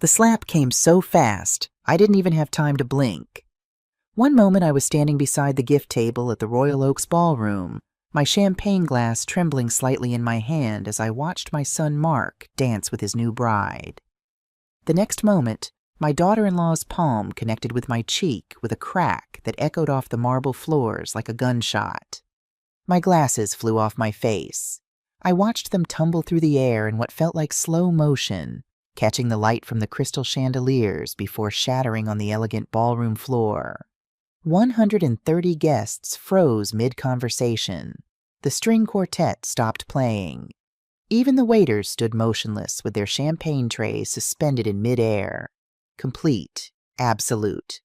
The slap came so fast, I didn't even have time to blink. One moment I was standing beside the gift table at the Royal Oaks Ballroom, my champagne glass trembling slightly in my hand as I watched my son Mark dance with his new bride. The next moment, my daughter-in-law's palm connected with my cheek with a crack that echoed off the marble floors like a gunshot. My glasses flew off my face. I watched them tumble through the air in what felt like slow motion, catching the light from the crystal chandeliers before shattering on the elegant ballroom floor. 130 guests froze mid-conversation. The string quartet stopped playing. Even the waiters stood motionless with their champagne trays suspended in mid-air. Complete, absolute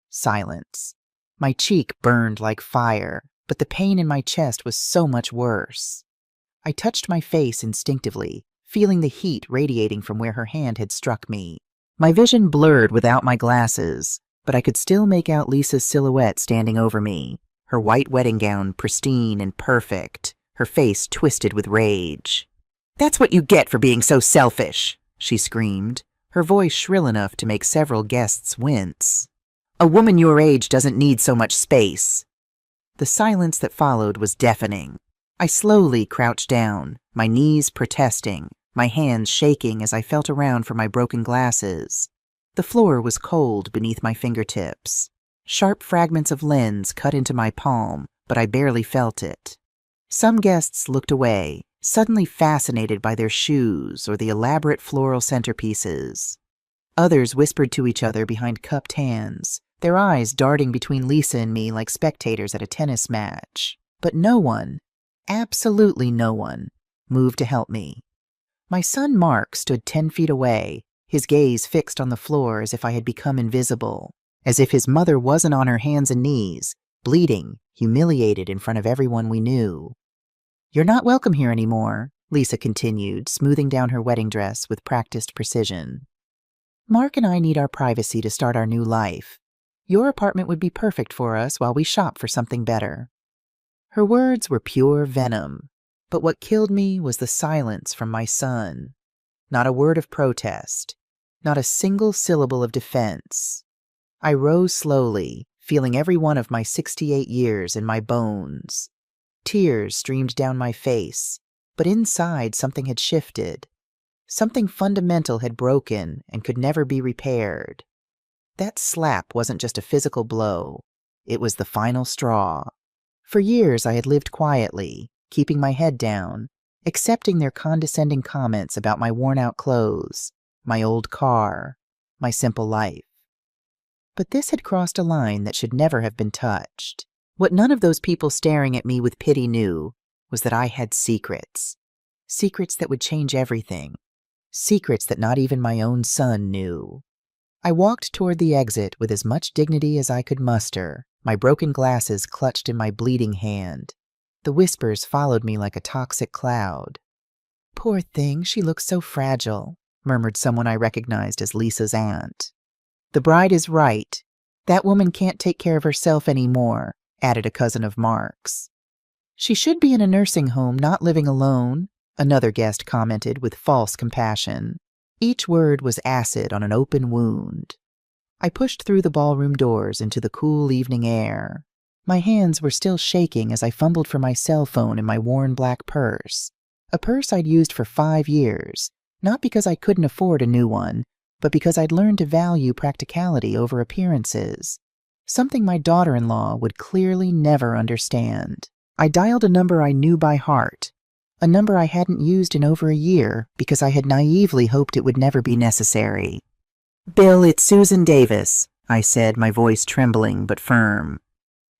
silence. My cheek burned like fire, but the pain in my chest was so much worse. I touched my face instinctively, feeling the heat radiating from where her hand had struck me. My vision blurred without my glasses, but I could still make out Lisa's silhouette standing over me, her white wedding gown pristine and perfect, her face twisted with rage. "That's what you get for being so selfish," she screamed, her voice shrill enough to make several guests wince. "A woman your age doesn't need so much space." The silence that followed was deafening. I slowly crouched down, my knees protesting, my hands shaking as I felt around for my broken glasses. The floor was cold beneath my fingertips. Sharp fragments of lens cut into my palm, but I barely felt it. Some guests looked away, suddenly fascinated by their shoes or the elaborate floral centerpieces. Others whispered to each other behind cupped hands, their eyes darting between Lisa and me like spectators at a tennis match. But no one, absolutely no one, moved to help me. My son Mark stood 10 feet away, his gaze fixed on the floor as if I had become invisible, as if his mother wasn't on her hands and knees, bleeding, humiliated in front of everyone we knew. "You're not welcome here anymore," Lisa continued, smoothing down her wedding dress with practiced precision. "Mark and I need our privacy to start our new life. Your apartment would be perfect for us while we shop for something better." Her words were pure venom, but what killed me was the silence from my son. Not a word of protest, not a single syllable of defense. I rose slowly, feeling every one of my 68 years in my bones. Tears streamed down my face, but inside something had shifted. Something fundamental had broken and could never be repaired. That slap wasn't just a physical blow. It was the final straw. For years I had lived quietly, keeping my head down, accepting their condescending comments about my worn-out clothes, my old car, my simple life. But this had crossed a line that should never have been touched. What none of those people staring at me with pity knew was that I had secrets. Secrets that would change everything. Secrets that not even my own son knew. I walked toward the exit with as much dignity as I could muster, my broken glasses clutched in my bleeding hand. The whispers followed me like a toxic cloud. "Poor thing, she looks so fragile," murmured someone I recognized as Lisa's aunt. "The bride is right. That woman can't take care of herself anymore," added a cousin of Mark's. "She should be in a nursing home, not living alone," another guest commented with false compassion. Each word was acid on an open wound. I pushed through the ballroom doors into the cool evening air. My hands were still shaking as I fumbled for my cell phone in my worn black purse, a purse I'd used for 5 years, not because I couldn't afford a new one, but because I'd learned to value practicality over appearances, something my daughter-in-law would clearly never understand. I dialed a number I knew by heart, a number I hadn't used in over a year because I had naively hoped it would never be necessary. "Bill, it's Susan Davis," I said, my voice trembling but firm.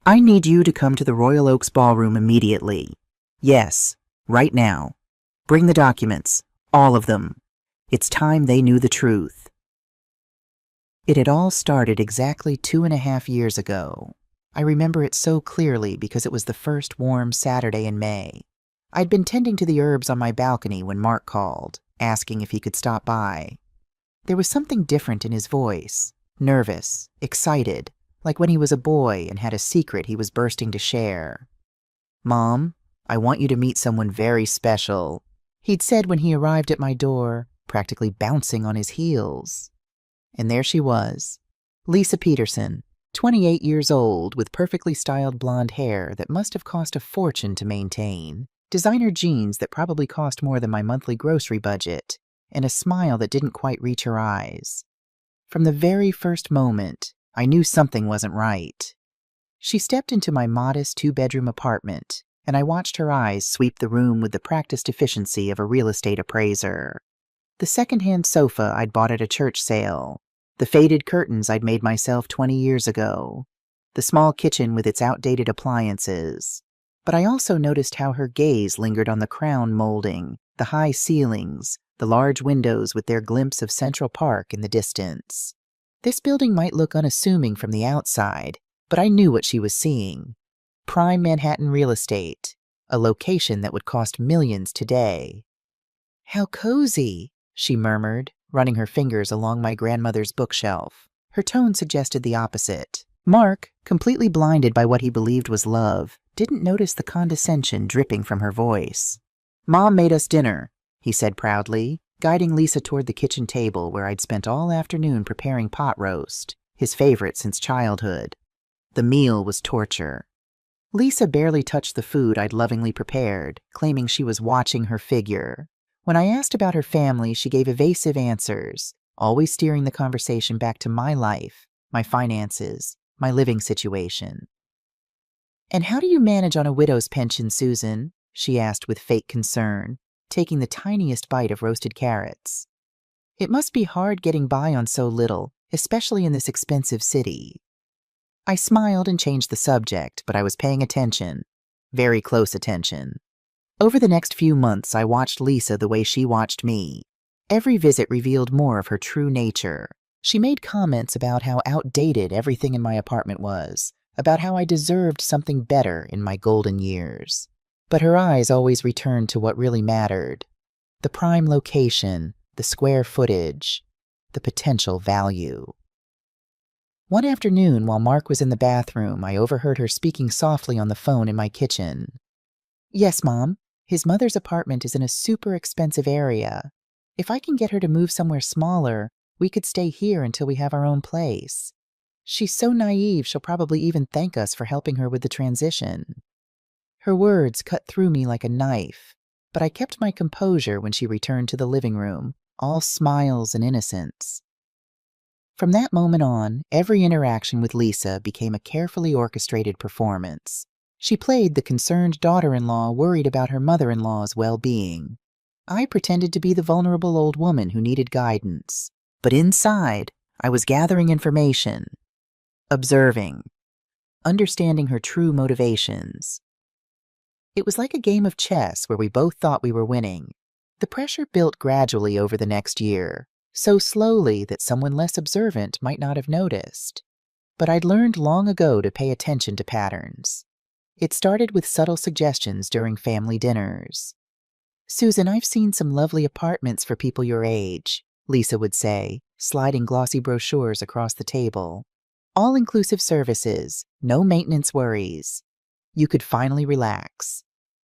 "I need you to come to the Royal Oaks Ballroom immediately. Yes, right now. Bring the documents, all of them. It's time they knew the truth." It had all started exactly 2.5 years ago. I remember it so clearly because it was the first warm Saturday in May. I'd been tending to the herbs on my balcony when Mark called, asking if he could stop by. There was something different in his voice, nervous, excited, like when he was a boy and had a secret he was bursting to share. "Mom, I want you to meet someone very special," he'd said when he arrived at my door, practically bouncing on his heels. And there she was, Lisa Peterson, 28 years old, with perfectly styled blonde hair that must have cost a fortune to maintain, designer jeans that probably cost more than my monthly grocery budget, and a smile that didn't quite reach her eyes. From the very first moment, I knew something wasn't right. She stepped into my modest 2-bedroom apartment, and I watched her eyes sweep the room with the practiced efficiency of a real estate appraiser. The secondhand sofa I'd bought at a church sale, the faded curtains I'd made myself 20 years ago, the small kitchen with its outdated appliances. But I also noticed how her gaze lingered on the crown molding, the high ceilings, the large windows with their glimpse of Central Park in the distance. This building might look unassuming from the outside, but I knew what she was seeing. Prime Manhattan real estate, a location that would cost millions today. "How cozy," she murmured, running her fingers along my grandmother's bookshelf. Her tone suggested the opposite. Mark, completely blinded by what he believed was love, didn't notice the condescension dripping from her voice. "Mom made us dinner," he said proudly, guiding Lisa toward the kitchen table where I'd spent all afternoon preparing pot roast, his favorite since childhood. The meal was torture. Lisa barely touched the food I'd lovingly prepared, claiming she was watching her figure. When I asked about her family, she gave evasive answers, always steering the conversation back to my life, my finances, my living situation. "And how do you manage on a widow's pension, Susan?" she asked with fake concern, taking the tiniest bite of roasted carrots. "It must be hard getting by on so little, especially in this expensive city." I smiled and changed the subject, but I was paying attention, very close attention. Over the next few months, I watched Lisa the way she watched me. Every visit revealed more of her true nature. She made comments about how outdated everything in my apartment was, about how I deserved something better in my golden years. But her eyes always returned to what really mattered: the prime location, the square footage, the potential value. One afternoon, while Mark was in the bathroom, I overheard her speaking softly on the phone in my kitchen. "Yes, Mom. His mother's apartment is in a super expensive area. If I can get her to move somewhere smaller, we could stay here until we have our own place. She's so naive she'll probably even thank us for helping her with the transition." Her words cut through me like a knife, but I kept my composure when she returned to the living room, all smiles and innocence. From that moment on, every interaction with Lisa became a carefully orchestrated performance. She played the concerned daughter-in-law worried about her mother-in-law's well-being. I pretended to be the vulnerable old woman who needed guidance. But inside, I was gathering information, observing, understanding her true motivations. It was like a game of chess where we both thought we were winning. The pressure built gradually over the next year, so slowly that someone less observant might not have noticed. But I'd learned long ago to pay attention to patterns. It started with subtle suggestions during family dinners. "Susan, I've seen some lovely apartments for people your age," Lisa would say, sliding glossy brochures across the table. "All-inclusive services, no maintenance worries. You could finally relax."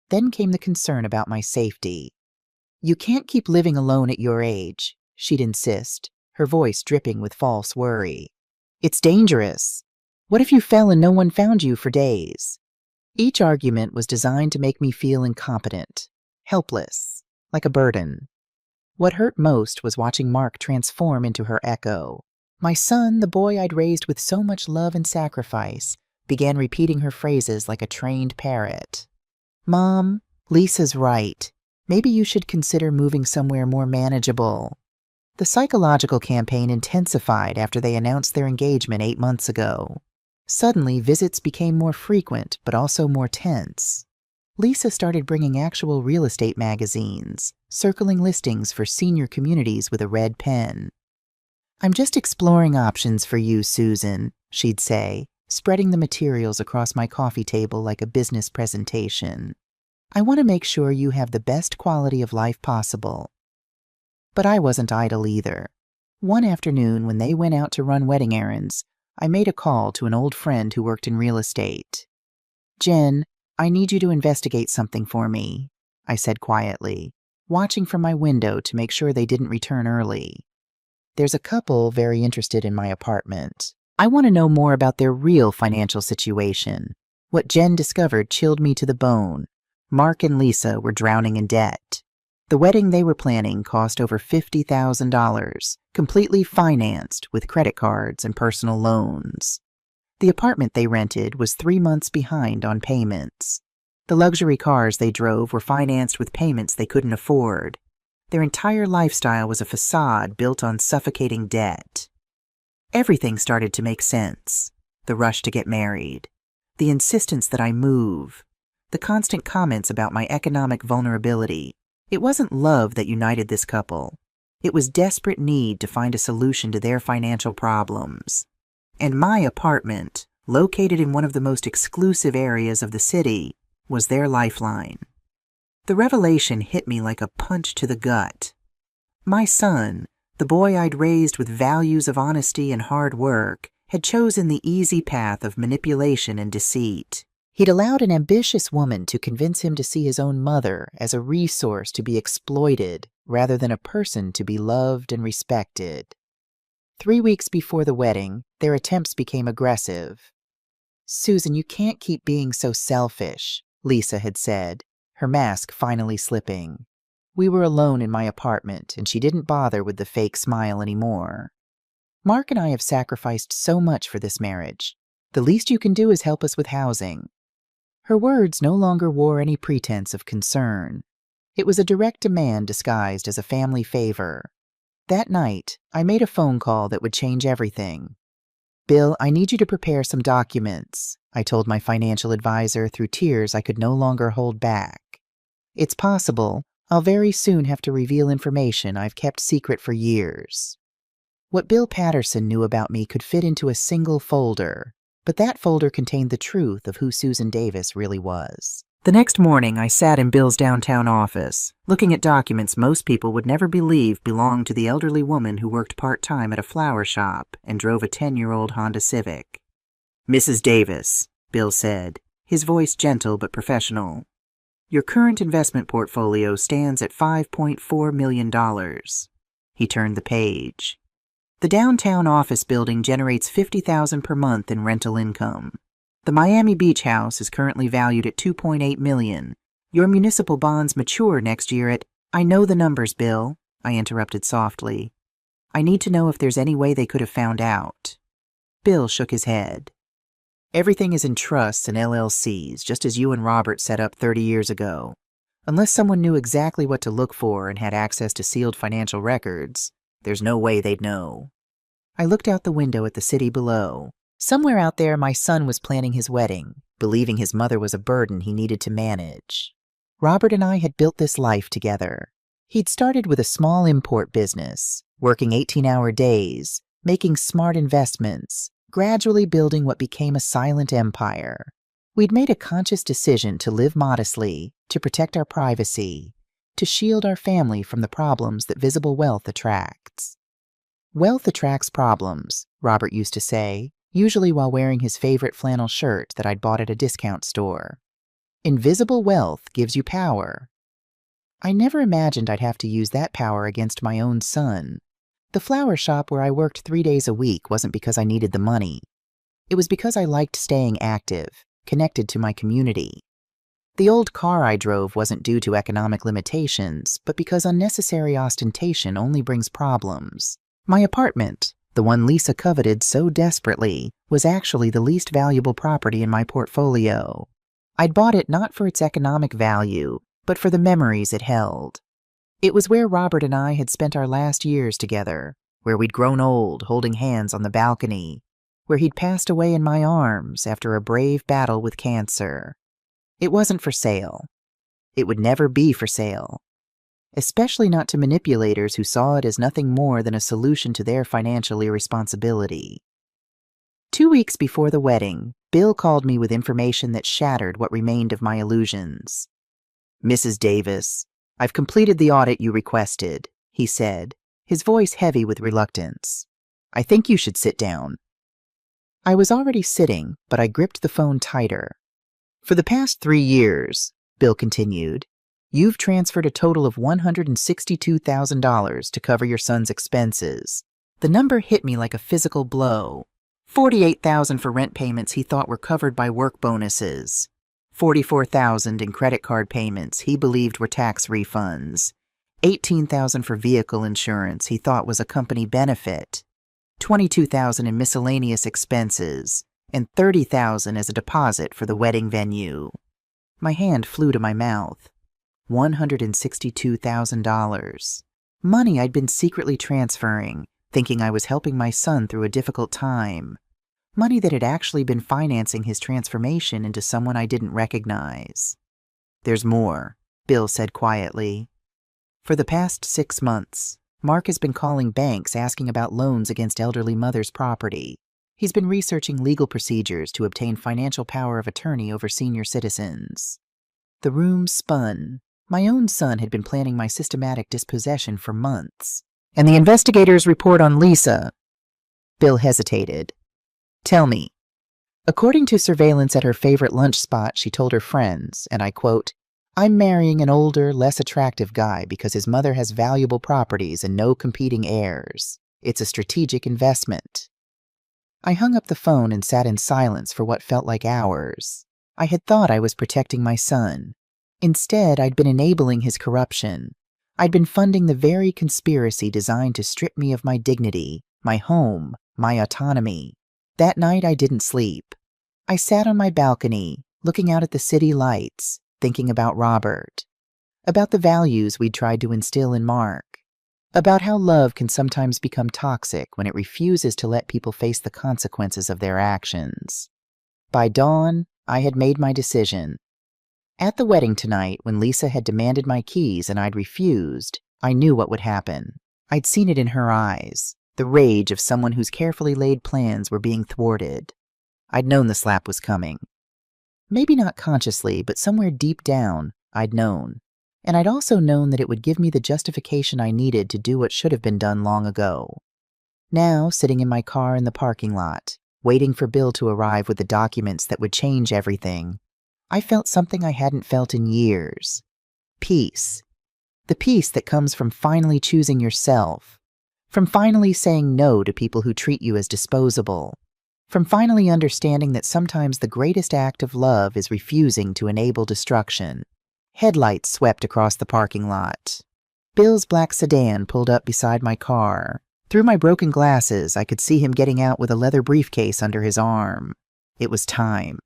Then came the concern about my safety. "You can't keep living alone at your age," she'd insist, her voice dripping with false worry. "It's dangerous. What if you fell and no one found you for days?" Each argument was designed to make me feel incompetent, helpless, like a burden. What hurt most was watching Mark transform into her echo. My son, the boy I'd raised with so much love and sacrifice, began repeating her phrases like a trained parrot. "Mom, Lisa's right. Maybe you should consider moving somewhere more manageable." The psychological campaign intensified after they announced their engagement 8 months ago. Suddenly, visits became more frequent, but also more tense. Lisa started bringing actual real estate magazines, circling listings for senior communities with a red pen. "I'm just exploring options for you, Susan," she'd say, spreading the materials across my coffee table like a business presentation. "I want to make sure you have the best quality of life possible." But I wasn't idle either. One afternoon, when they went out to run wedding errands, I made a call to an old friend who worked in real estate. "Jen, I need you to investigate something for me," I said quietly, watching from my window to make sure they didn't return early. there's a couple very interested in my apartment. I want to know more about their real financial situation. What Jen discovered chilled me to the bone. Mark and Lisa were drowning in debt. The wedding they were planning cost over $50,000, completely financed with credit cards and personal loans. The apartment they rented was 3 months behind on payments. The luxury cars they drove were financed with payments they couldn't afford. Their entire lifestyle was a facade built on suffocating debt. Everything started to make sense. The rush to get married, the insistence that I move, the constant comments about my economic vulnerability. It wasn't love that united this couple. It was desperate need to find a solution to their financial problems. And my apartment, located in one of the most exclusive areas of the city, was their lifeline. The revelation hit me like a punch to the gut. My son, the boy I'd raised with values of honesty and hard work, had chosen the easy path of manipulation and deceit. He'd allowed an ambitious woman to convince him to see his own mother as a resource to be exploited rather than a person to be loved and respected. 3 weeks before the wedding, their attempts became aggressive. "Susan, you can't keep being so selfish," Lisa had said, her mask finally slipping. We were alone in my apartment, and she didn't bother with the fake smile anymore. "Mark and I have sacrificed so much for this marriage. The least you can do is help us with housing." Her words no longer wore any pretense of concern. It was a direct demand disguised as a family favor. That night, I made a phone call that would change everything. "Bill, I need you to prepare some documents," I told my financial advisor through tears I could no longer hold back. "It's possible I'll very soon have to reveal information I've kept secret for years." What Bill Patterson knew about me could fit into a single folder, but that folder contained the truth of who Susan Davis really was. The next morning, I sat in Bill's downtown office, looking at documents most people would never believe belonged to the elderly woman who worked part-time at a flower shop and drove a 10-year-old Honda Civic. "Mrs. Davis," Bill said, his voice gentle but professional, "your current investment portfolio stands at $5.4 million. He turned the page. "The downtown office building generates $50,000 per month in rental income. The Miami Beach house is currently valued at $2.8 million. Your municipal bonds mature next year at—" "I know the numbers, Bill," I interrupted softly. "I need to know if there's any way they could have found out." Bill shook his head. "Everything is in trusts and LLCs, just as you and Robert set up 30 years ago. Unless someone knew exactly what to look for and had access to sealed financial records, there's no way they'd know." I looked out the window at the city below. Somewhere out there, my son was planning his wedding, believing his mother was a burden he needed to manage. Robert and I had built this life together. He'd started with a small import business, working 18-hour days, making smart investments, gradually building what became a silent empire. We'd made a conscious decision to live modestly, to protect our privacy, to shield our family from the problems that visible wealth attracts. "Wealth attracts problems," Robert used to say, usually while wearing his favorite flannel shirt that I'd bought at a discount store. "Invisible wealth gives you power." I never imagined I'd have to use that power against my own son. The flower shop where I worked 3 days a week wasn't because I needed the money. It was because I liked staying active, connected to my community. The old car I drove wasn't due to economic limitations, but because unnecessary ostentation only brings problems. My apartment, the one Lisa coveted so desperately, was actually the least valuable property in my portfolio. I'd bought it not for its economic value, but for the memories it held. It was where Robert and I had spent our last years together, where we'd grown old holding hands on the balcony, where he'd passed away in my arms after a brave battle with cancer. It wasn't for sale. It would never be for sale. Especially not to manipulators who saw it as nothing more than a solution to their financial irresponsibility. 2 weeks before the wedding, Bill called me with information that shattered what remained of my illusions. "Mrs. Davis, I've completed the audit you requested," he said, his voice heavy with reluctance. "I think you should sit down." I was already sitting, but I gripped the phone tighter. "For the past 3 years," Bill continued, "you've transferred a total of $162,000 to cover your son's expenses. The number hit me like a physical blow. $48,000 for rent payments he thought were covered by work bonuses. $44,000 in credit card payments he believed were tax refunds. $18,000 for vehicle insurance he thought was a company benefit. $22,000 in miscellaneous expenses, and $30,000 as a deposit for the wedding venue. My hand flew to my mouth. $162,000. Money I'd been secretly transferring, thinking I was helping my son through a difficult time. Money that had actually been financing his transformation into someone I didn't recognize. "There's more," Bill said quietly. "For the past 6 months, Mark has been calling banks asking about loans against elderly mother's property. He's been researching legal procedures to obtain financial power of attorney over senior citizens." The room spun. My own son had been planning my systematic dispossession for months. "And the investigator's report on Lisa?" Bill hesitated. "Tell me." "According to surveillance at her favorite lunch spot, she told her friends, and I quote, 'I'm marrying an older, less attractive guy because his mother has valuable properties and no competing heirs. It's a strategic investment.'" I hung up the phone and sat in silence for what felt like hours. I had thought I was protecting my son. Instead, I'd been enabling his corruption. I'd been funding the very conspiracy designed to strip me of my dignity, my home, my autonomy. That night, I didn't sleep. I sat on my balcony, looking out at the city lights, thinking about Robert, about the values we'd tried to instill in Mark, about how love can sometimes become toxic when it refuses to let people face the consequences of their actions. By dawn, I had made my decision. At the wedding tonight, when Lisa had demanded my keys and I'd refused, I knew what would happen. I'd seen it in her eyes, the rage of someone whose carefully laid plans were being thwarted. I'd known the slap was coming. Maybe not consciously, but somewhere deep down, I'd known. And I'd also known that it would give me the justification I needed to do what should have been done long ago. Now, sitting in my car in the parking lot, waiting for Bill to arrive with the documents that would change everything, I felt something I hadn't felt in years. Peace. The peace that comes from finally choosing yourself, from finally saying no to people who treat you as disposable, from finally understanding that sometimes the greatest act of love is refusing to enable destruction. Headlights swept across the parking lot. Bill's black sedan pulled up beside my car. Through my broken glasses, I could see him getting out with a leather briefcase under his arm. It was time.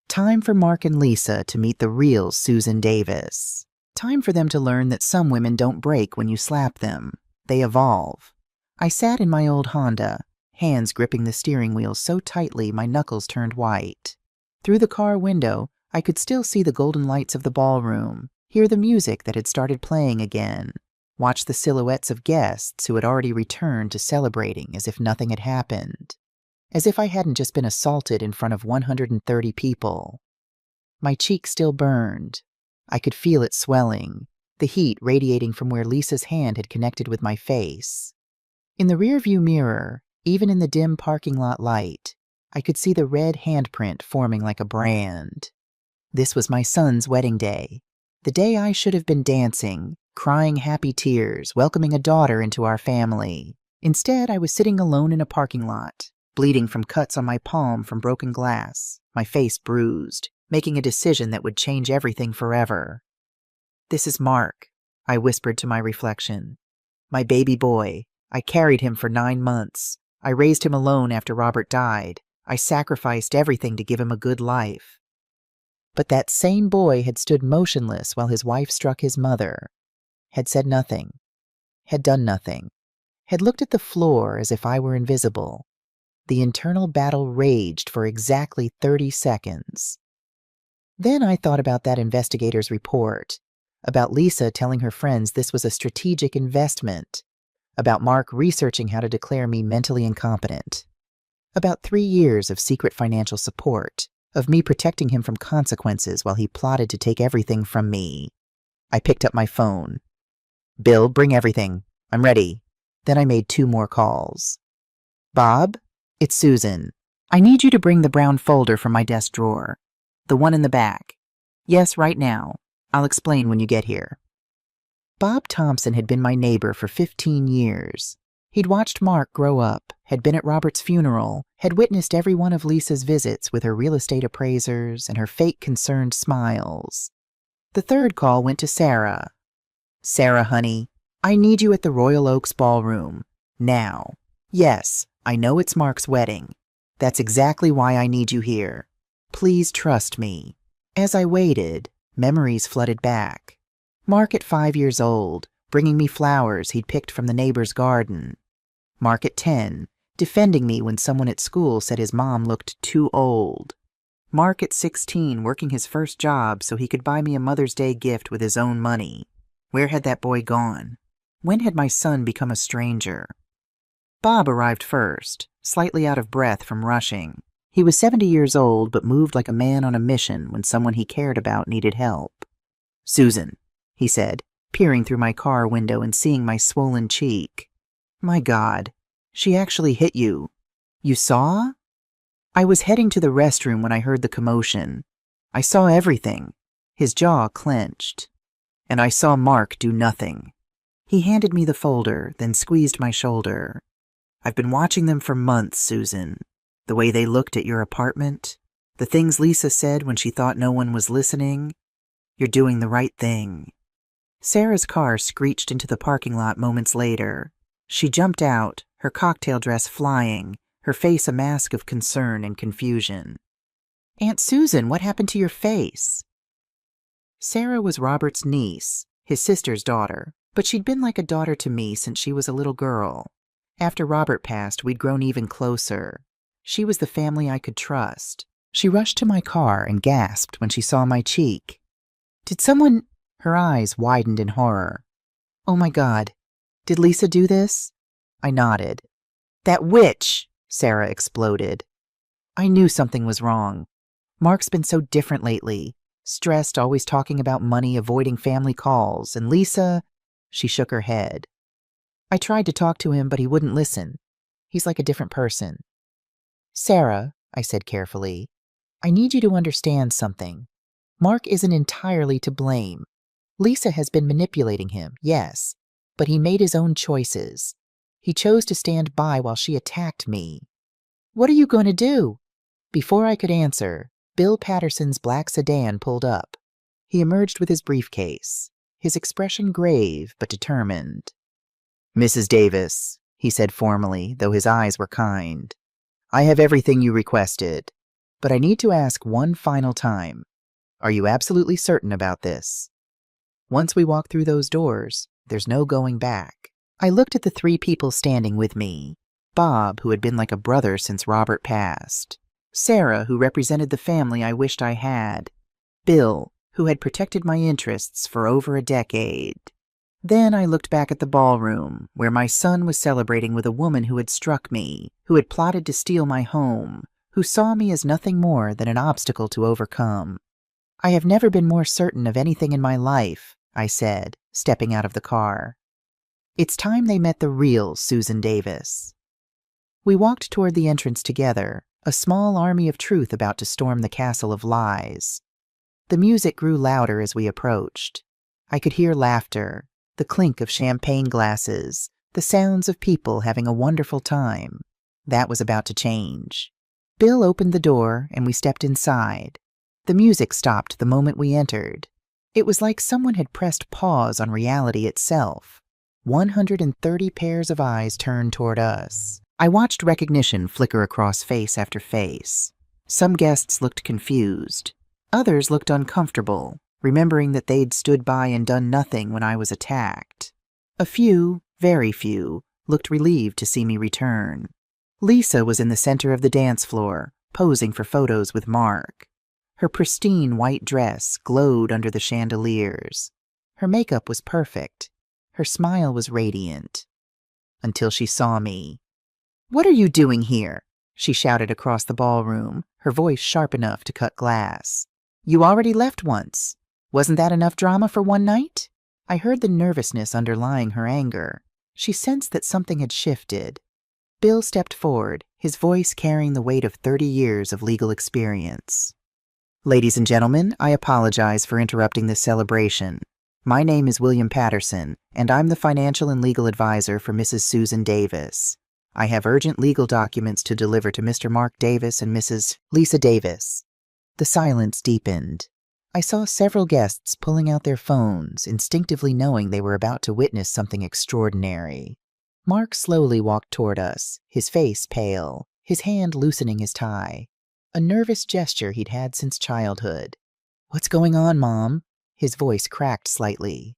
Time for Mark and Lisa to meet the real Susan Davis. Time for them to learn that some women don't break when you slap them. They evolve. I sat in my old Honda, hands gripping the steering wheel so tightly my knuckles turned white. Through the car window, I could still see the golden lights of the ballroom, hear the music that had started playing again, watch the silhouettes of guests who had already returned to celebrating as if nothing had happened. As if I hadn't just been assaulted in front of 130 people. My cheek still burned. I could feel it swelling, the heat radiating from where Lisa's hand had connected with my face. In the rearview mirror, even in the dim parking lot light, I could see the red handprint forming like a brand. This was my son's wedding day, the day I should have been dancing, crying happy tears, welcoming a daughter into our family. Instead, I was sitting alone in a parking lot, bleeding from cuts on my palm from broken glass, my face bruised, making a decision that would change everything forever. "This is Mark," I whispered to my reflection. "My baby boy. I carried him for 9 months. I raised him alone after Robert died. I sacrificed everything to give him a good life." But that same boy had stood motionless while his wife struck his mother, had said nothing, had done nothing, had looked at the floor as if I were invisible. The internal battle raged for exactly 30 seconds. Then I thought about that investigator's report, about Lisa telling her friends this was a strategic investment, about Mark researching how to declare me mentally incompetent, about 3 years of secret financial support, of me protecting him from consequences while he plotted to take everything from me. I picked up my phone. "Bill, bring everything. I'm ready." Then I made 2 more calls. "Bob? It's Susan. I need you to bring the brown folder from my desk drawer. The one in the back. Yes, right now. I'll explain when you get here." Bob Thompson had been my neighbor for 15 years. He'd watched Mark grow up, had been at Robert's funeral, had witnessed every one of Lisa's visits with her real estate appraisers and her fake concerned smiles. The third call went to Sarah. "Sarah, honey, I need you at the Royal Oaks Ballroom. Now. Yes, I know it's Mark's wedding. That's exactly why I need you here. Please trust me." As I waited, memories flooded back. Mark at 5 years old, bringing me flowers he'd picked from the neighbor's garden. Mark at 10, defending me when someone at school said his mom looked too old. Mark at 16, working his first job so he could buy me a Mother's Day gift with his own money. Where had that boy gone? When had my son become a stranger? Bob arrived first, slightly out of breath from rushing. He was 70 years old, but moved like a man on a mission when someone he cared about needed help. "Susan," he said, peering through my car window and seeing my swollen cheek. "My God, she actually hit you. You saw?" I was heading to the restroom when I heard the commotion. I saw everything. His jaw clenched. And I saw Mark do nothing. He handed me the folder, then squeezed my shoulder. "I've been watching them for months, Susan. The way they looked at your apartment, the things Lisa said when she thought no one was listening. You're doing the right thing." Sarah's car screeched into the parking lot moments later. She jumped out, her cocktail dress flying, her face a mask of concern and confusion. "Aunt Susan, what happened to your face?" Sarah was Robert's niece, his sister's daughter, but she'd been like a daughter to me since she was a little girl. After Robert passed, we'd grown even closer. She was the family I could trust. She rushed to my car and gasped when she saw my cheek. "Did someone—" Her eyes widened in horror. "Oh my God, did Lisa do this?" I nodded. "That witch!" Sarah exploded. I knew something was wrong. Mark's been so different lately. Stressed, always talking about money, avoiding family calls, and Lisa— She shook her head. "I tried to talk to him, but he wouldn't listen. He's like a different person." "Sarah," I said carefully, "I need you to understand something. Mark isn't entirely to blame. Lisa has been manipulating him, yes, but he made his own choices. He chose to stand by while she attacked me." "What are you going to do?" Before I could answer, Bill Patterson's black sedan pulled up. He emerged with his briefcase, his expression grave but determined. "Mrs. Davis," he said formally, though his eyes were kind, "I have everything you requested, but I need to ask one final time. Are you absolutely certain about this? Once we walk through those doors, there's no going back." I looked at the 3 people standing with me. Bob, who had been like a brother since Robert passed. Sarah, who represented the family I wished I had. Bill, who had protected my interests for over a decade. Then I looked back at the ballroom, where my son was celebrating with a woman who had struck me, who had plotted to steal my home, who saw me as nothing more than an obstacle to overcome. "I have never been more certain of anything in my life," I said, stepping out of the car. It's time they met the real Susan Davis. We walked toward the entrance together, a small army of truth about to storm the castle of lies. The music grew louder as we approached. I could hear laughter, the clink of champagne glasses, the sounds of people having a wonderful time. That was about to change. Bill opened the door and we stepped inside. The music stopped the moment we entered. It was like someone had pressed pause on reality itself. 130 pairs of eyes turned toward us. I watched recognition flicker across face after face. Some guests looked confused. Others looked uncomfortable, remembering that they'd stood by and done nothing when I was attacked. A few, very few, looked relieved to see me return. Lisa was in the center of the dance floor, posing for photos with Mark. Her pristine white dress glowed under the chandeliers. Her makeup was perfect. Her smile was radiant. Until she saw me. "What are you doing here?" she shouted across the ballroom, her voice sharp enough to cut glass. "You already left once. Wasn't that enough drama for one night?" I heard the nervousness underlying her anger. She sensed that something had shifted. Bill stepped forward, his voice carrying the weight of 30 years of legal experience. "Ladies and gentlemen, I apologize for interrupting this celebration. My name is William Patterson, and I'm the financial and legal advisor for Mrs. Susan Davis. I have urgent legal documents to deliver to Mr. Mark Davis and Mrs. Lisa Davis." The silence deepened. I saw several guests pulling out their phones, instinctively knowing they were about to witness something extraordinary. Mark slowly walked toward us, his face pale, his hand loosening his tie. A nervous gesture he'd had since childhood. "What's going on, Mom?" His voice cracked slightly.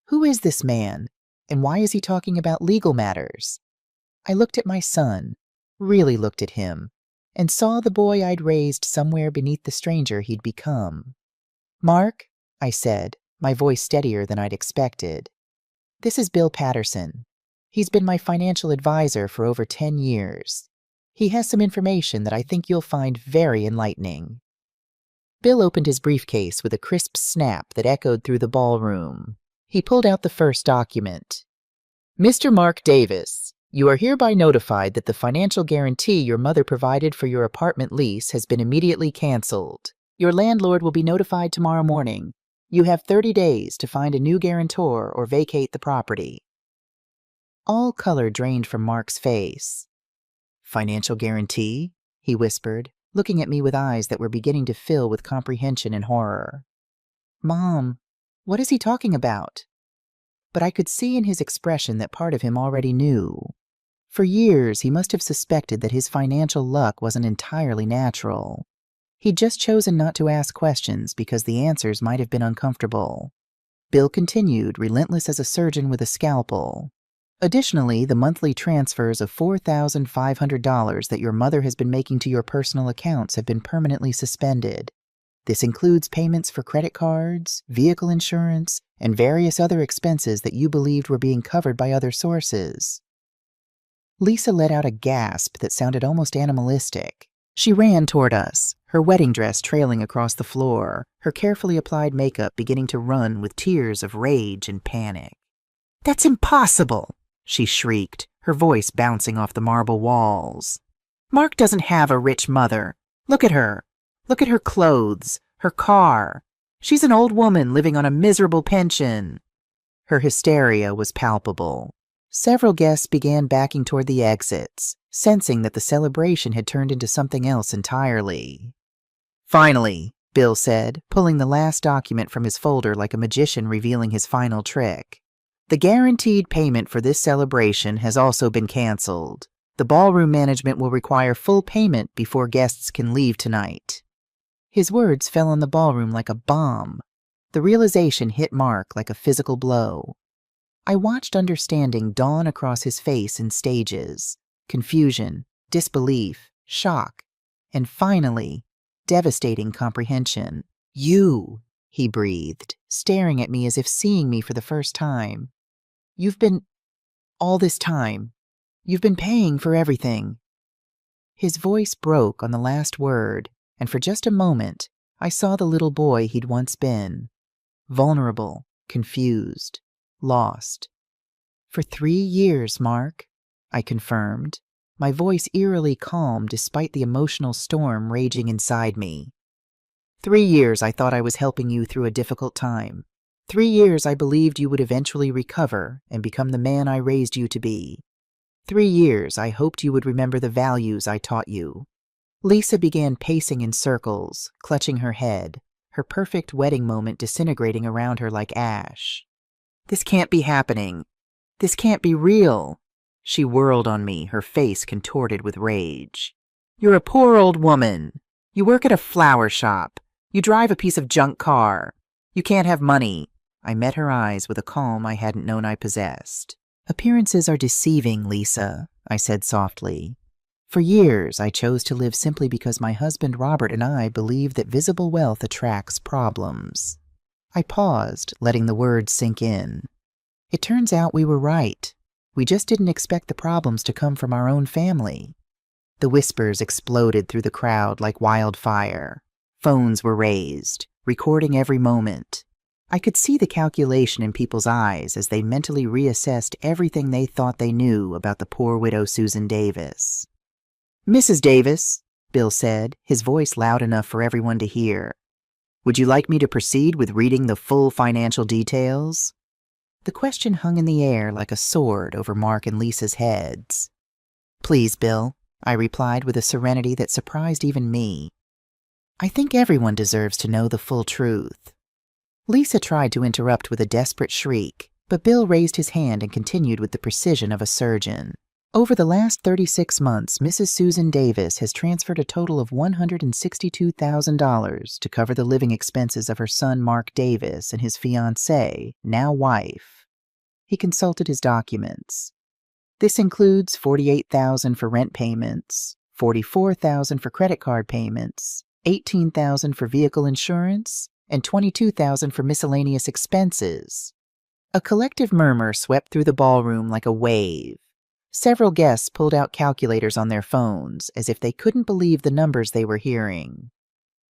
"Who is this man, and why is he talking about legal matters?" I looked at my son, really looked at him, and saw the boy I'd raised somewhere beneath the stranger he'd become. "Mark," I said, my voice steadier than I'd expected, "this is Bill Patterson. He's been my financial advisor for over 10 years. He has some information that I think you'll find very enlightening." Bill opened his briefcase with a crisp snap that echoed through the ballroom. He pulled out the first document. "Mr. Mark Davis, you are hereby notified that the financial guarantee your mother provided for your apartment lease has been immediately canceled. Your landlord will be notified tomorrow morning. You have 30 days to find a new guarantor or vacate the property." All color drained from Mark's face. "Financial guarantee?" he whispered, looking at me with eyes that were beginning to fill with comprehension and horror. "Mom, what is he talking about?" But I could see in his expression that part of him already knew. For years, he must have suspected that his financial luck wasn't entirely natural. He'd just chosen not to ask questions because the answers might have been uncomfortable. Bill continued, relentless as a surgeon with a scalpel. "Additionally, the monthly transfers of $4,500 that your mother has been making to your personal accounts have been permanently suspended. This includes payments for credit cards, vehicle insurance, and various other expenses that you believed were being covered by other sources." Lisa let out a gasp that sounded almost animalistic. She ran toward us, her wedding dress trailing across the floor, her carefully applied makeup beginning to run with tears of rage and panic. "That's impossible!" she shrieked, her voice bouncing off the marble walls. "Mark doesn't have a rich mother. Look at her. Look at her clothes, her car. She's an old woman living on a miserable pension." Her hysteria was palpable. Several guests began backing toward the exits, sensing that the celebration had turned into something else entirely. "Finally," Bill said, pulling the last document from his folder like a magician revealing his final trick. "The guaranteed payment for this celebration has also been canceled. The ballroom management will require full payment before guests can leave tonight." His words fell on the ballroom like a bomb. The realization hit Mark like a physical blow. I watched understanding dawn across his face in stages: confusion, disbelief, shock, and finally, devastating comprehension. "You," he breathed, staring at me as if seeing me for the first time. All this time, you've been paying for everything." His voice broke on the last word, and for just a moment, I saw the little boy he'd once been. Vulnerable, confused, lost. "For 3 years, Mark," I confirmed, my voice eerily calm despite the emotional storm raging inside me. 3 years I thought I was helping you through a difficult time. 3 years I believed you would eventually recover and become the man I raised you to be. 3 years I hoped you would remember the values I taught you." Lisa began pacing in circles, clutching her head, her perfect wedding moment disintegrating around her like ash. "This can't be happening. This can't be real." She whirled on me, her face contorted with rage. "You're a poor old woman. You work at a flower shop. You drive a piece of junk car. You can't have money." I met her eyes with a calm I hadn't known I possessed. "Appearances are deceiving, Lisa," I said softly. "For years, I chose to live simply because my husband Robert and I believed that visible wealth attracts problems." I paused, letting the words sink in. It turns out we were right. We just didn't expect the problems to come from our own family. The whispers exploded through the crowd like wildfire. Phones were raised, recording every moment. I could see the calculation in people's eyes as they mentally reassessed everything they thought they knew about the poor widow Susan Davis. "Mrs. Davis," Bill said, his voice loud enough for everyone to hear, Would you like me to proceed with reading the full financial details? The question hung in the air like a sword over Mark and Lisa's heads. Please, Bill, I replied with a serenity that surprised even me. I think everyone deserves to know the full truth. Lisa tried to interrupt with a desperate shriek, but Bill raised his hand and continued with the precision of a surgeon. Over the last 36 months, Mrs. Susan Davis has transferred a total of $162,000 to cover the living expenses of her son Mark Davis and his fiancée, now wife. He consulted his documents. This includes $48,000 for rent payments, $44,000 for credit card payments, $18,000 for vehicle insurance, and $22,000 for miscellaneous expenses. A collective murmur swept through the ballroom like a wave. Several guests pulled out calculators on their phones as if they couldn't believe the numbers they were hearing.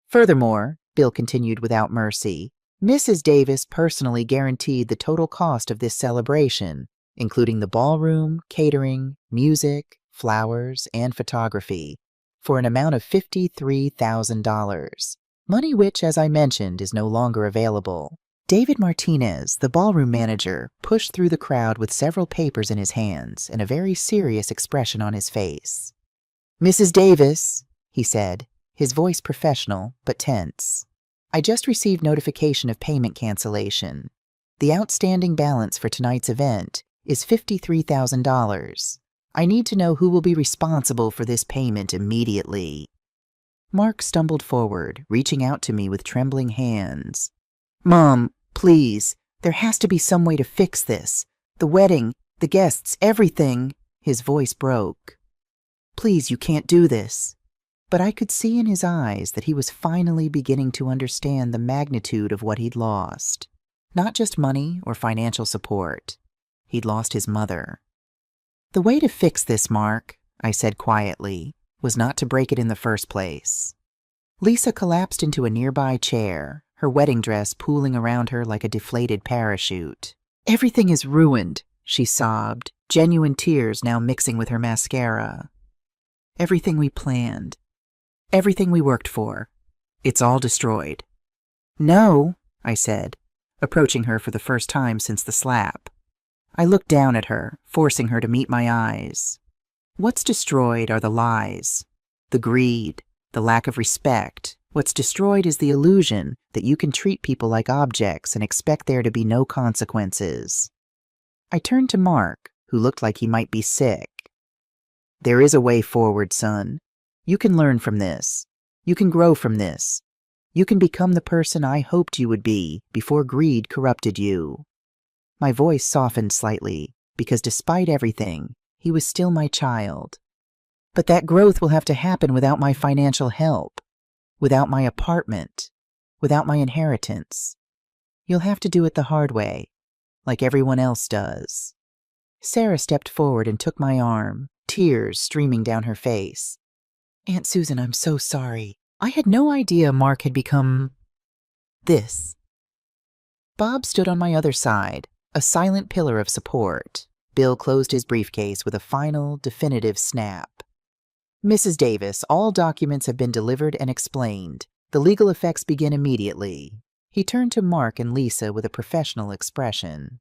Furthermore, Bill continued without mercy, Mrs. Davis personally guaranteed the total cost of this celebration, including the ballroom, catering, music, flowers, and photography, for an amount of $53,000, money which, as I mentioned, is no longer available. David Martinez, the ballroom manager, pushed through the crowd with several papers in his hands and a very serious expression on his face. Mrs. Davis, he said, his voice professional but tense. I just received notification of payment cancellation. The outstanding balance for tonight's event is $53,000. I need to know who will be responsible for this payment immediately. Mark stumbled forward, reaching out to me with trembling hands. Mom, please, there has to be some way to fix this. The wedding, the guests, everything. His voice broke. Please, you can't do this. But I could see in his eyes that he was finally beginning to understand the magnitude of what he'd lost. Not just money or financial support. He'd lost his mother. The way to fix this, Mark, I said quietly, was not to break it in the first place. Lisa collapsed into a nearby chair, her wedding dress pooling around her like a deflated parachute. Everything is ruined, she sobbed, genuine tears now mixing with her mascara. Everything we planned. Everything we worked for. It's all destroyed. No, I said, approaching her for the first time since the slap. I looked down at her, forcing her to meet my eyes. What's destroyed are the lies, the greed, the lack of respect. What's destroyed is the illusion that you can treat people like objects and expect there to be no consequences. I turned to Mark, who looked like he might be sick. There is a way forward, son. You can learn from this. You can grow from this. You can become the person I hoped you would be before greed corrupted you. My voice softened slightly, because despite everything, he was still my child. But that growth will have to happen without my financial help, without my apartment, without my inheritance. You'll have to do it the hard way, like everyone else does. Sarah stepped forward and took my arm, tears streaming down her face. Aunt Susan, I'm so sorry. I had no idea Mark had become this. Bob stood on my other side, a silent pillar of support. Bill closed his briefcase with a final, definitive snap. Mrs. Davis, all documents have been delivered and explained. The legal effects begin immediately. He turned to Mark and Lisa with a professional expression.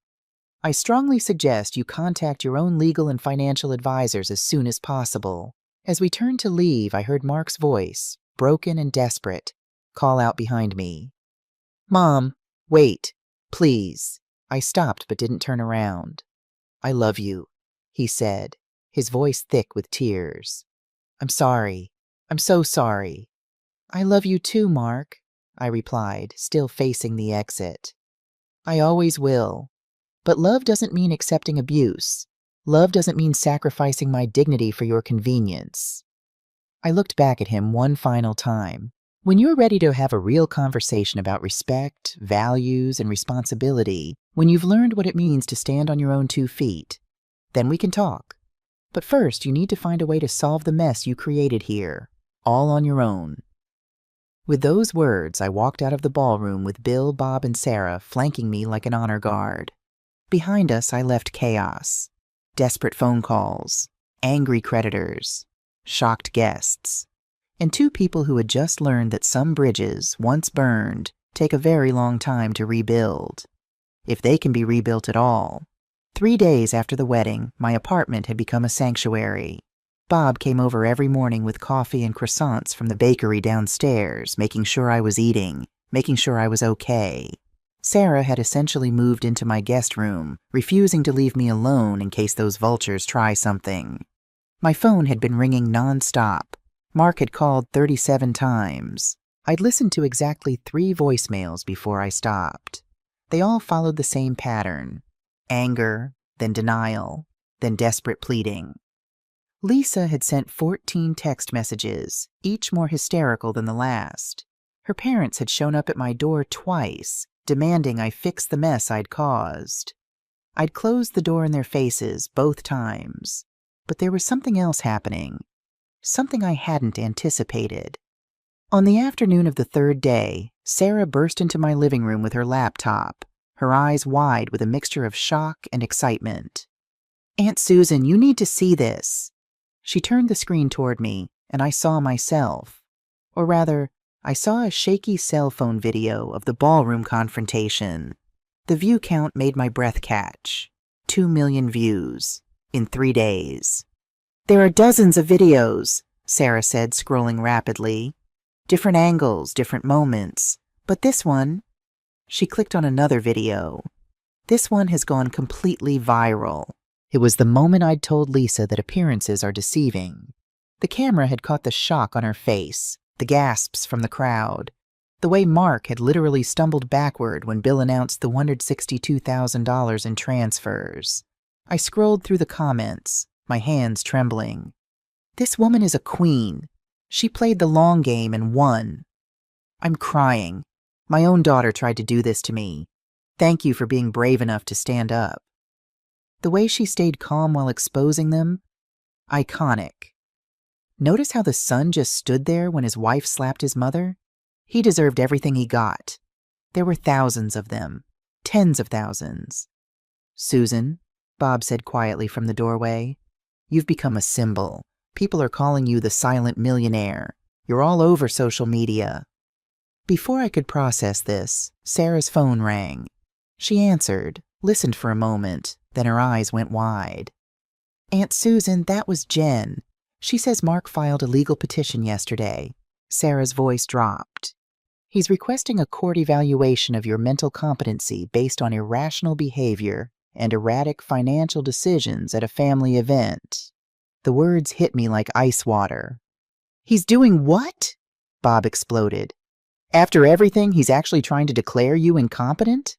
I strongly suggest you contact your own legal and financial advisors as soon as possible. As we turned to leave, I heard Mark's voice, broken and desperate, call out behind me. Mom, wait, please. I stopped but didn't turn around. I love you, he said, his voice thick with tears. I'm sorry. I'm so sorry. I love you too, Mark, I replied, still facing the exit. I always will. But love doesn't mean accepting abuse. Love doesn't mean sacrificing my dignity for your convenience. I looked back at him one final time. When you're ready to have a real conversation about respect, values, and responsibility, when you've learned what it means to stand on your own 2 feet, then we can talk. But first, you need to find a way to solve the mess you created here, all on your own. With those words, I walked out of the ballroom with Bill, Bob, and Sarah flanking me like an honor guard. Behind us, I left chaos. Desperate phone calls, angry creditors, shocked guests, and 2 people who had just learned that some bridges, once burned, take a very long time to rebuild. If they can be rebuilt at all. 3 days after the wedding, my apartment had become a sanctuary. Bob came over every morning with coffee and croissants from the bakery downstairs, making sure I was eating, making sure I was okay. Sarah had essentially moved into my guest room, refusing to leave me alone in case those vultures try something. My phone had been ringing non-stop. Mark had called 37 times. I'd listened to exactly 3 voicemails before I stopped. They all followed the same pattern: anger, then denial, then desperate pleading. Lisa had sent 14 text messages, each more hysterical than the last. Her parents had shown up at my door twice, demanding I fix the mess I'd caused. I'd closed the door in their faces both times, but there was something else happening, something I hadn't anticipated. On the afternoon of the 3rd day, Sarah burst into my living room with her laptop, her eyes wide with a mixture of shock and excitement. "Aunt Susan, you need to see this." She turned the screen toward me, and I saw myself. Or rather, I saw a shaky cell phone video of the ballroom confrontation. The view count made my breath catch. 2 million views in 3 days. "There are dozens of videos," Sarah said, scrolling rapidly. "Different angles, different moments. But this one..." She clicked on another video. "This one has gone completely viral." It was the moment I'd told Lisa that appearances are deceiving. The camera had caught the shock on her face, the gasps from the crowd, the way Mark had literally stumbled backward when Bill announced the $162,000 in transfers. I scrolled through the comments, my hands trembling. "This woman is a queen. She played the long game and won." I'm crying. My own daughter tried to do this to me. Thank you for being brave enough to stand up. The way she stayed calm while exposing them, iconic. Notice how the son just stood there when his wife slapped his mother? He deserved everything he got. There were thousands of them, tens of thousands. "Susan," Bob said quietly from the doorway, "you've become a symbol. People are calling you the silent millionaire. You're all over social media." Before I could process this, Sarah's phone rang. She answered, listened for a moment, then her eyes went wide. "Aunt Susan, that was Jen. She says Mark filed a legal petition yesterday." Sarah's voice dropped. "He's requesting a court evaluation of your mental competency based on irrational behavior and erratic financial decisions at a family event." The words hit me like ice water. "He's doing what?" Bob exploded. "After everything, he's actually trying to declare you incompetent?"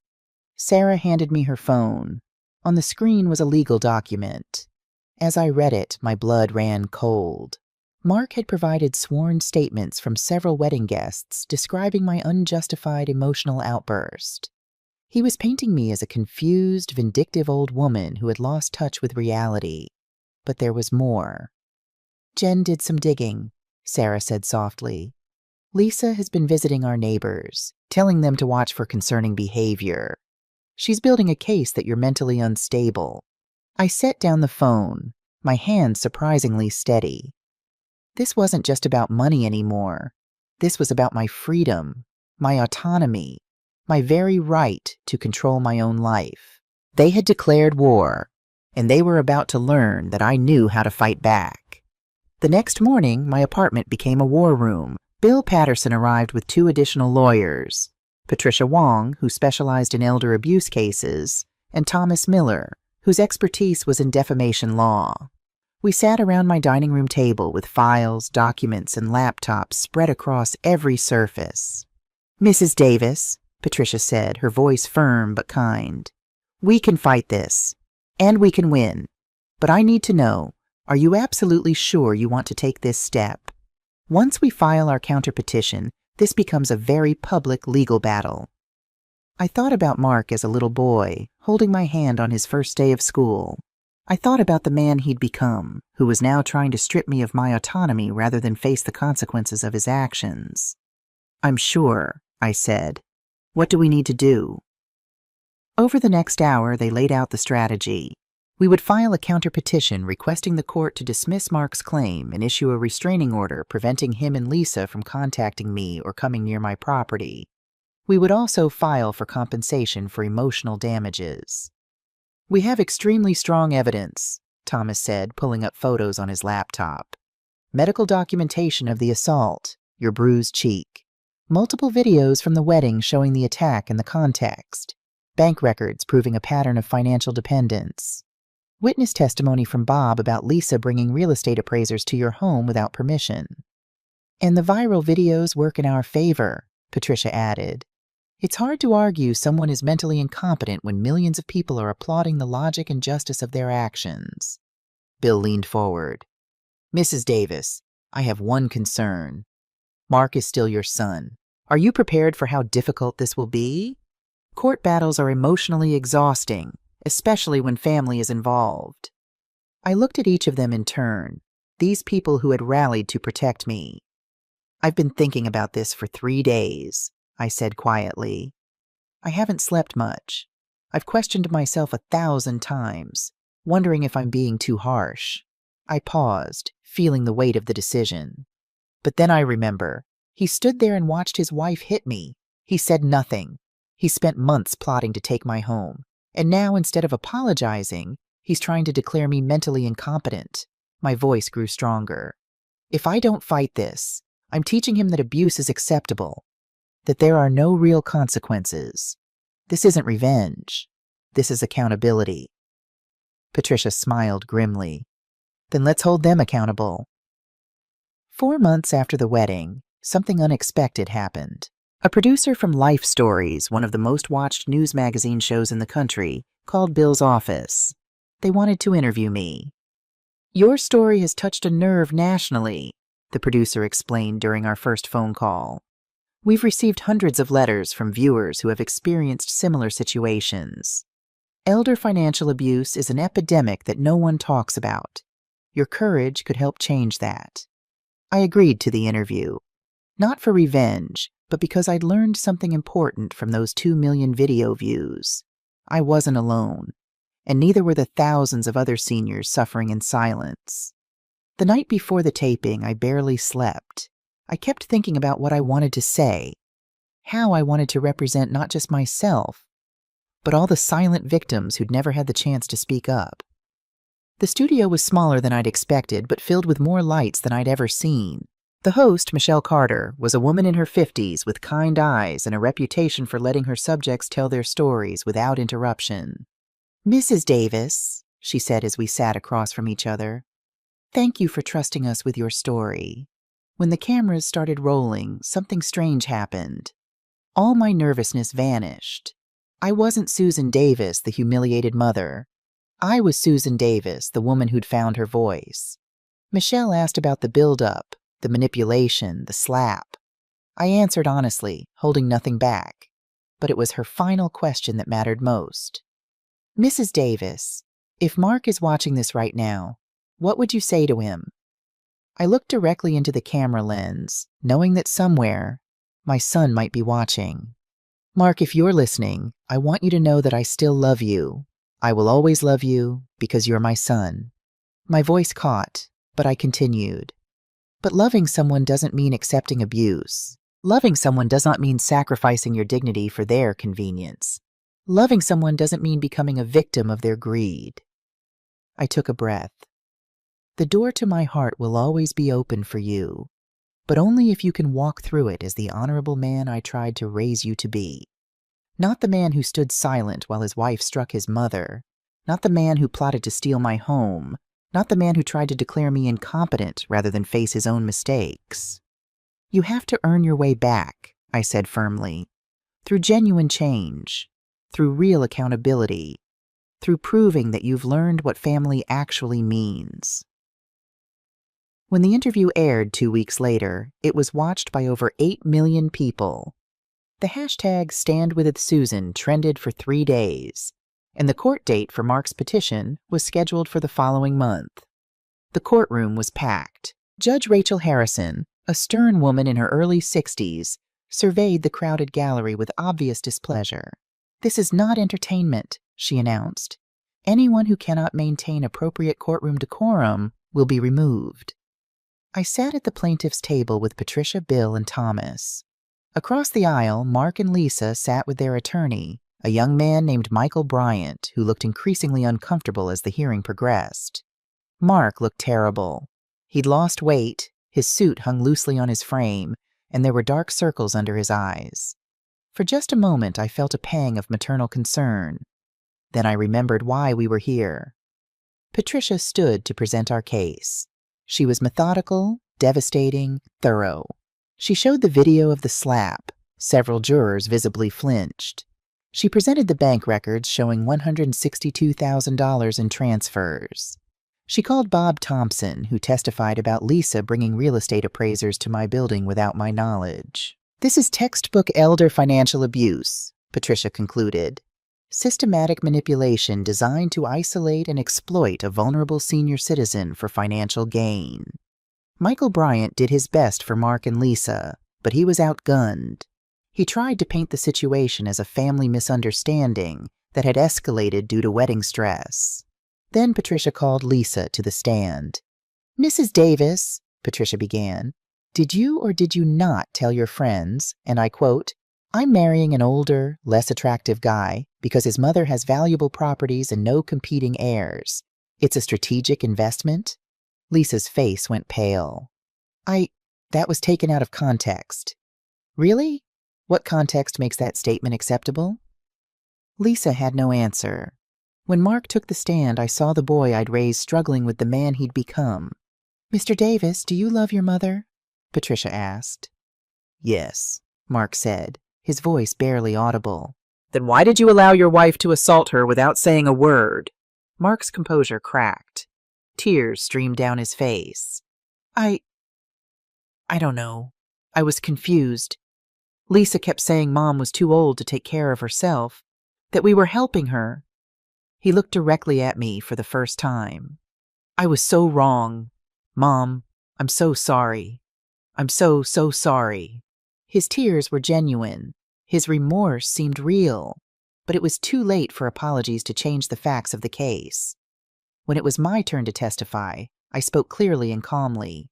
Sarah handed me her phone. On the screen was a legal document. As I read it, my blood ran cold. Mark had provided sworn statements from several wedding guests describing my unjustified emotional outburst. He was painting me as a confused, vindictive old woman who had lost touch with reality. But there was more. "Jen did some digging," Sarah said softly. "Lisa has been visiting our neighbors, telling them to watch for concerning behavior. She's building a case that you're mentally unstable." I set down the phone, my hand surprisingly steady. This wasn't just about money anymore. This was about my freedom, my autonomy, my very right to control my own life. They had declared war, and they were about to learn that I knew how to fight back. The next morning, my apartment became a war room. Bill Patterson arrived with 2 additional lawyers, Patricia Wong, who specialized in elder abuse cases, and Thomas Miller, whose expertise was in defamation law. We sat around my dining room table with files, documents, and laptops spread across every surface. "Mrs. Davis," Patricia said, her voice firm but kind, "we can fight this, and we can win. But I need to know, are you absolutely sure you want to take this step? Once we file our counterpetition, this becomes a very public legal battle." I thought about Mark as a little boy, holding my hand on his first day of school. I thought about the man he'd become, who was now trying to strip me of my autonomy rather than face the consequences of his actions. "I'm sure," I said. "What do we need to do?" Over the next hour, they laid out the strategy. We would file a counterpetition requesting the court to dismiss Mark's claim and issue a restraining order preventing him and Lisa from contacting me or coming near my property. We would also file for compensation for emotional damages. We have extremely strong evidence, Thomas said, pulling up photos on his laptop. Medical documentation of the assault, your bruised cheek. Multiple videos from the wedding showing the attack and the context. Bank records proving a pattern of financial dependence. Witness testimony from Bob about Lisa bringing real estate appraisers to your home without permission. And the viral videos work in our favor, Patricia added. It's hard to argue someone is mentally incompetent when millions of people are applauding the logic and justice of their actions. Bill leaned forward. Mrs. Davis, I have one concern. Mark is still your son. Are you prepared for how difficult this will be? Court battles are emotionally exhausting, especially when family is involved. I looked at each of them in turn, these people who had rallied to protect me. I've been thinking about this for 3 days, I said quietly. I haven't slept much. I've questioned myself 1,000 times, wondering if I'm being too harsh. I paused, feeling the weight of the decision. But then I remember, he stood there and watched his wife hit me. He said nothing. He spent months plotting to take my home. And now, instead of apologizing, he's trying to declare me mentally incompetent. My voice grew stronger. If I don't fight this, I'm teaching him that abuse is acceptable, that there are no real consequences. This isn't revenge. This is accountability. Patricia smiled grimly. Then let's hold them accountable. 4 months after the wedding, something unexpected happened. A producer from Life Stories, one of the most watched news magazine shows in the country, called Bill's office. They wanted to interview me. Your story has touched a nerve nationally, the producer explained during our first phone call. We've received hundreds of letters from viewers who have experienced similar situations. Elder financial abuse is an epidemic that no one talks about. Your courage could help change that. I agreed to the interview. Not for revenge, but because I'd learned something important from those 2 million video views. I wasn't alone, and neither were the thousands of other seniors suffering in silence. The night before the taping, I barely slept. I kept thinking about what I wanted to say, how I wanted to represent not just myself, but all the silent victims who'd never had the chance to speak up. The studio was smaller than I'd expected, but filled with more lights than I'd ever seen. The host, Michelle Carter, was a woman in her 50s with kind eyes and a reputation for letting her subjects tell their stories without interruption. Mrs. Davis, she said as we sat across from each other, thank you for trusting us with your story. When the cameras started rolling, something strange happened. All my nervousness vanished. I wasn't Susan Davis, the humiliated mother. I was Susan Davis, the woman who'd found her voice. Michelle asked about the build-up, the manipulation, the slap. I answered honestly, holding nothing back. But it was her final question that mattered most. Mrs. Davis, if Mark is watching this right now, what would you say to him? I looked directly into the camera lens, knowing that somewhere, my son might be watching. Mark, if you're listening, I want you to know that I still love you. I will always love you because you're my son. My voice caught, but I continued. But loving someone doesn't mean accepting abuse. Loving someone does not mean sacrificing your dignity for their convenience. Loving someone doesn't mean becoming a victim of their greed. I took a breath. The door to my heart will always be open for you, but only if you can walk through it as the honorable man I tried to raise you to be. Not the man who stood silent while his wife struck his mother. Not the man who plotted to steal my home. Not the man who tried to declare me incompetent rather than face his own mistakes. You have to earn your way back, I said firmly, through genuine change, through real accountability, through proving that you've learned what family actually means. When the interview aired 2 weeks later, it was watched by over 8 million people. The hashtag #StandWithSusan trended for 3 days, and the court date for Mark's petition was scheduled for the following month. The courtroom was packed. Judge Rachel Harrison, a stern woman in her early 60s, surveyed the crowded gallery with obvious displeasure. This is not entertainment, she announced. Anyone who cannot maintain appropriate courtroom decorum will be removed. I sat at the plaintiff's table with Patricia, Bill, and Thomas. Across the aisle, Mark and Lisa sat with their attorney, a young man named Michael Bryant, who looked increasingly uncomfortable as the hearing progressed. Mark looked terrible. He'd lost weight, his suit hung loosely on his frame, and there were dark circles under his eyes. For just a moment, I felt a pang of maternal concern. Then I remembered why we were here. Patricia stood to present our case. She was methodical, devastating, thorough. She showed the video of the slap. Several jurors visibly flinched. She presented the bank records showing $162,000 in transfers. She called Bob Thompson, who testified about Lisa bringing real estate appraisers to my building without my knowledge. This is textbook elder financial abuse, Patricia concluded. Systematic manipulation designed to isolate and exploit a vulnerable senior citizen for financial gain. Michael Bryant did his best for Mark and Lisa, but he was outgunned. He tried to paint the situation as a family misunderstanding that had escalated due to wedding stress. Then Patricia called Lisa to the stand. "Mrs. Davis," Patricia began, "did you or did you not tell your friends, and I quote, 'I'm marrying an older, less attractive guy because his mother has valuable properties and no competing heirs. It's a strategic investment?'" Lisa's face went pale. That was taken out of context." "Really? What context makes that statement acceptable?" Lisa had no answer. When Mark took the stand, I saw the boy I'd raised struggling with the man he'd become. "Mr. Davis, do you love your mother?" Patricia asked. "Yes," Mark said, his voice barely audible. "Then why did you allow your wife to assault her without saying a word?" Mark's composure cracked. Tears streamed down his face. I don't know. I was confused. Lisa kept saying Mom was too old to take care of herself, that we were helping her. He looked directly at me for the first time. "I was so wrong. Mom, I'm so sorry. I'm so sorry." His tears were genuine. His remorse seemed real, but it was too late for apologies to change the facts of the case. When it was my turn to testify, I spoke clearly and calmly.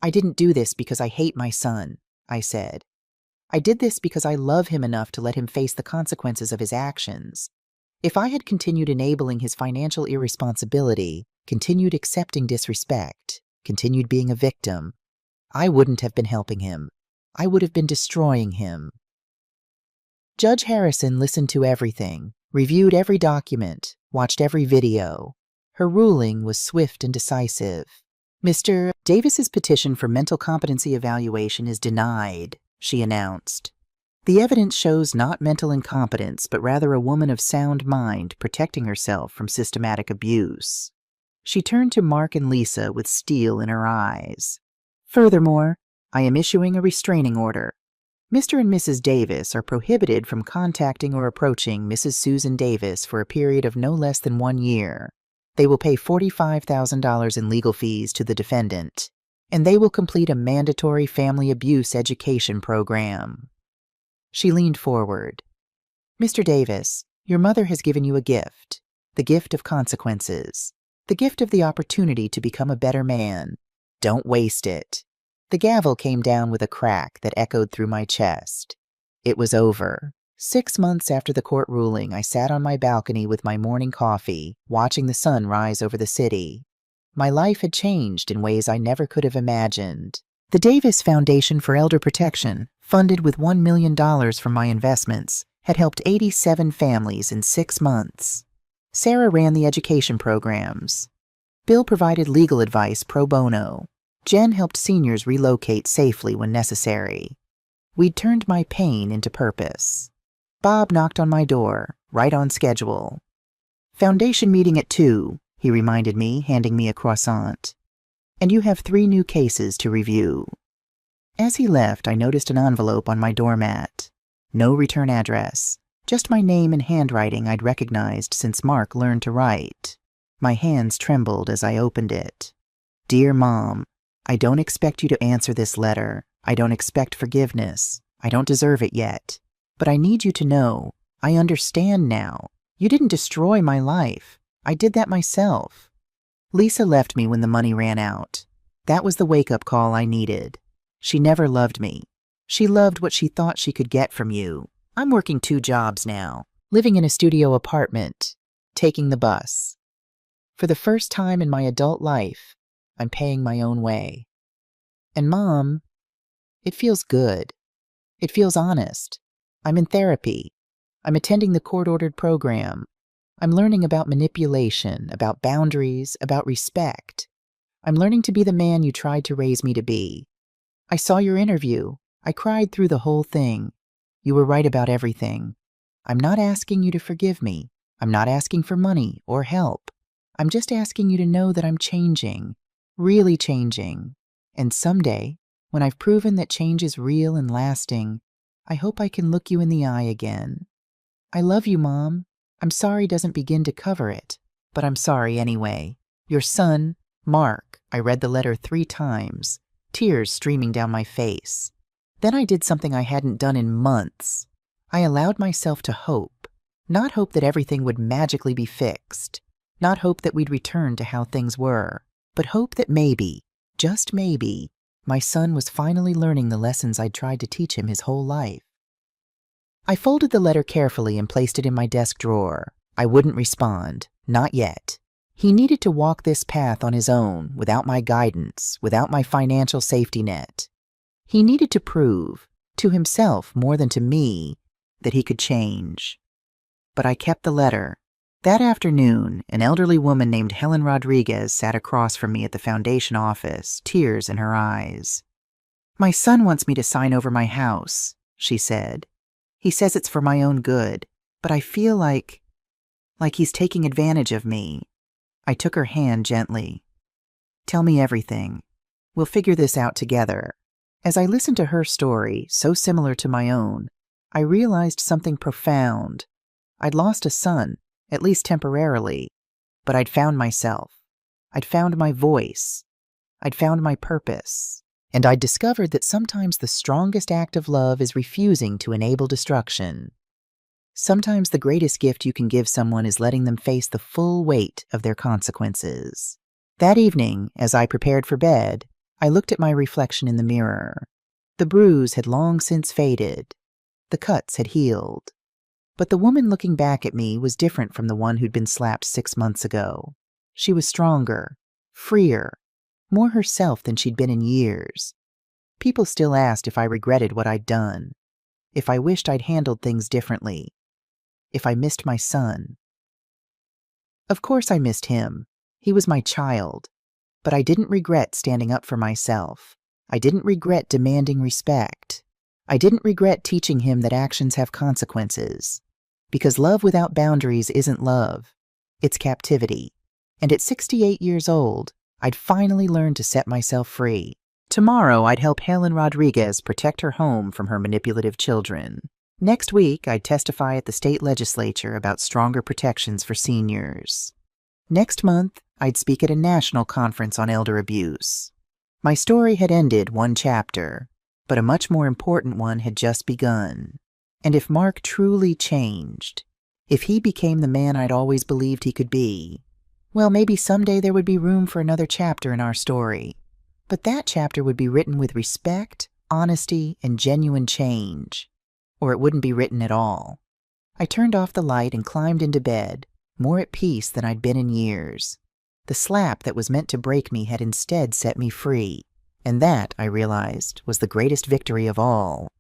"I didn't do this because I hate my son," I said. "I did this because I love him enough to let him face the consequences of his actions. If I had continued enabling his financial irresponsibility, continued accepting disrespect, continued being a victim, I wouldn't have been helping him. I would have been destroying him." Judge Harrison listened to everything, reviewed every document, watched every video. Her ruling was swift and decisive. "Mr. Davis's petition for mental competency evaluation is denied," she announced. "The evidence shows not mental incompetence, but rather a woman of sound mind protecting herself from systematic abuse." She turned to Mark and Lisa with steel in her eyes. "Furthermore, I am issuing a restraining order. Mr. and Mrs. Davis are prohibited from contacting or approaching Mrs. Susan Davis for a period of no less than 1 year. They will pay $45,000 in legal fees to the defendant, and they will complete a mandatory family abuse education program." She leaned forward. "Mr. Davis, your mother has given you a gift, the gift of consequences, the gift of the opportunity to become a better man. Don't waste it." The gavel came down with a crack that echoed through my chest. It was over. 6 months after the court ruling, I sat on my balcony with my morning coffee, watching the sun rise over the city. My life had changed in ways I never could have imagined. The Davis Foundation for Elder Protection, funded with $1 million from my investments, had helped 87 families in 6 months. Sarah ran the education programs. Bill provided legal advice pro bono. Jen helped seniors relocate safely when necessary. We'd turned my pain into purpose. Bob knocked on my door, right on schedule. "Foundation meeting at 2, he reminded me, handing me a croissant. "And you have 3 new cases to review." As he left, I noticed an envelope on my doormat. No return address, just my name and handwriting I'd recognized since Mark learned to write. My hands trembled as I opened it. "Dear Mom, I don't expect you to answer this letter. I don't expect forgiveness. I don't deserve it yet. But I need you to know, I understand now. You didn't destroy my life. I did that myself." Lisa left me when the money ran out. That was the wake-up call I needed. She never loved me. She loved what she thought she could get from you. I'm working 2 jobs now, living in a studio apartment, taking the bus. For the first time in my adult life, I'm paying my own way. And Mom, it feels good. It feels honest. I'm in therapy. I'm attending the court-ordered program. I'm learning about manipulation, about boundaries, about respect. I'm learning to be the man you tried to raise me to be. I saw your interview. I cried through the whole thing. You were right about everything. I'm not asking you to forgive me. I'm not asking for money or help. I'm just asking you to know that I'm changing, really changing. And someday, when I've proven that change is real and lasting, I hope I can look you in the eye again. I love you, Mom. I'm sorry doesn't begin to cover it, but I'm sorry anyway. Your son, Mark. I read the letter 3 times, tears streaming down my face. Then I did something I hadn't done in months. I allowed myself to hope. Not hope that everything would magically be fixed. Not hope that we'd return to how things were. But hope that maybe, just maybe, my son was finally learning the lessons I'd tried to teach him his whole life. I folded the letter carefully and placed it in my desk drawer. I wouldn't respond. Not yet. He needed to walk this path on his own, without my guidance, without my financial safety net. He needed to prove, to himself more than to me, that he could change. But I kept the letter. That afternoon, an elderly woman named Helen Rodriguez sat across from me at the foundation office, tears in her eyes. "My son wants me to sign over my house," she said. "He says it's for my own good, but I feel like he's taking advantage of me." I took her hand gently. "Tell me everything. We'll figure this out together." As I listened to her story, so similar to my own, I realized something profound. I'd lost a son, at least temporarily, but I'd found myself. I'd found my voice. I'd found my purpose. And I'd discovered that sometimes the strongest act of love is refusing to enable destruction. Sometimes the greatest gift you can give someone is letting them face the full weight of their consequences. That evening, as I prepared for bed, I looked at my reflection in the mirror. The bruise had long since faded. The cuts had healed. But the woman looking back at me was different from the one who'd been slapped 6 months ago. She was stronger, freer, more herself than she'd been in years. People still asked if I regretted what I'd done, if I wished I'd handled things differently, if I missed my son. Of course I missed him. He was my child. But I didn't regret standing up for myself. I didn't regret demanding respect. I didn't regret teaching him that actions have consequences. Because love without boundaries isn't love. It's captivity. And at 68 years old, I'd finally learned to set myself free. Tomorrow, I'd help Helen Rodriguez protect her home from her manipulative children. Next week, I'd testify at the state legislature about stronger protections for seniors. Next month, I'd speak at a national conference on elder abuse. My story had ended 1 chapter, but a much more important one had just begun. And if Mark truly changed, if he became the man I'd always believed he could be, well, maybe someday there would be room for another chapter in our story. But that chapter would be written with respect, honesty, and genuine change. Or it wouldn't be written at all. I turned off the light and climbed into bed, more at peace than I'd been in years. The slap that was meant to break me had instead set me free. And that, I realized, was the greatest victory of all.